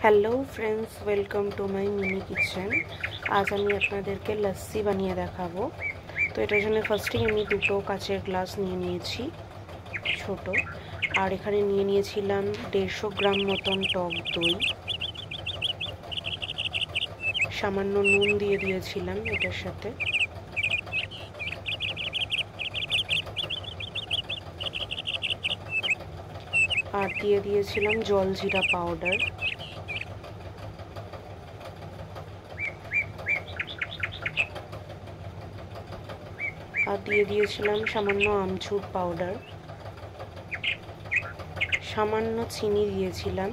Hello friends, welcome to my mini kitchen. আজ আমি আপনাদেরকে লস্যি বানিয়ে দেখাবো। তো এটার জন্য ফার্স্টেই আমি দুটো কাচের গ্লাস নিয়ে নিয়েছি ছোট, আর এখানে নিয়ে নিয়েছিলাম 150 গ্রাম মতন টক দই, সামান্য নুন দিয়ে দিয়েছিলাম এটার সাথে, আর দিয়ে দিয়েছিলাম জলজিরা পাউডার, আর দিয়ে দিয়েছিলাম সামান্য আমচুর পাউডার, সামান্য চিনি দিয়েছিলাম,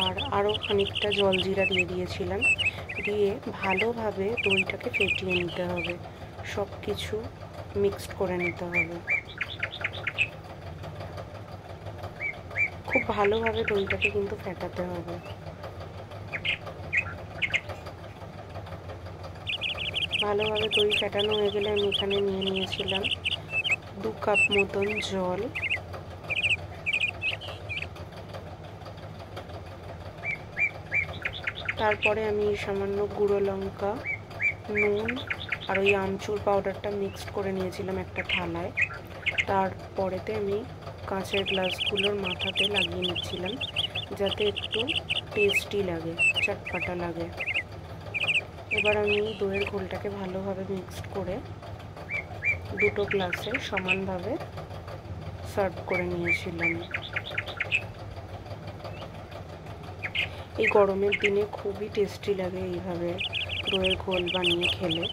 আর আরও খানিকটা জলজিরা দিয়ে দিয়েছিলাম। দিয়ে ভালোভাবে দইটাকে ফেটিয়ে নিতে হবে, সব কিছু মিক্সড করে নিতে হবে। খুব ভালোভাবে দইটাকে কিন্তু ফেটাতে হবে। ভালোভাবে দই ফেটানো হয়ে গেলে আমি এখানে নিয়ে নিয়েছিলাম 2 কাপ মতন জল, তারপরে আমি সামান্য গুঁড়ো লঙ্কা, নুন আর ওই আমচুর পাউডারটা মিক্সড করে নিয়েছিলাম একটা থালায়। তারপরেতে আমি কাঁচের গ্লাসগুলোর মাথাতে লাগিয়ে নিচ্ছিলাম, যাতে একটু টেস্টি লাগে, চটপাটা লাগে। এবার আমি দইয়ের ঘোলটাকে ভালোভাবে মিক্সড করে দুটো গ্লাসে সমানভাবে সার্ভ করে নিয়েছিলাম। এই গরমের দিনে খুবই টেস্টি লাগে এইভাবে দইয়ের ঘোল বানিয়ে খেলে।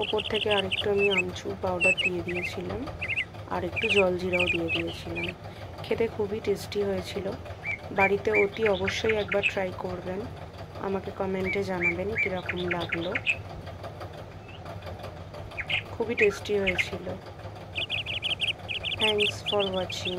ওপর থেকে আরেকটু আমি আমচুর পাউডার দিয়ে দিয়েছিলাম, আর একটু জলজিরাও দিয়ে দিয়েছিলাম। খেতে খুবই টেস্টি হয়েছিল। বাড়িতে অতি অবশ্যই একবার ট্রাই করবেন, আমাকে কমেন্টে জানাবেন কীরকম লাগলো। খুবই টেস্টি হয়েছিল। Thanks for watching.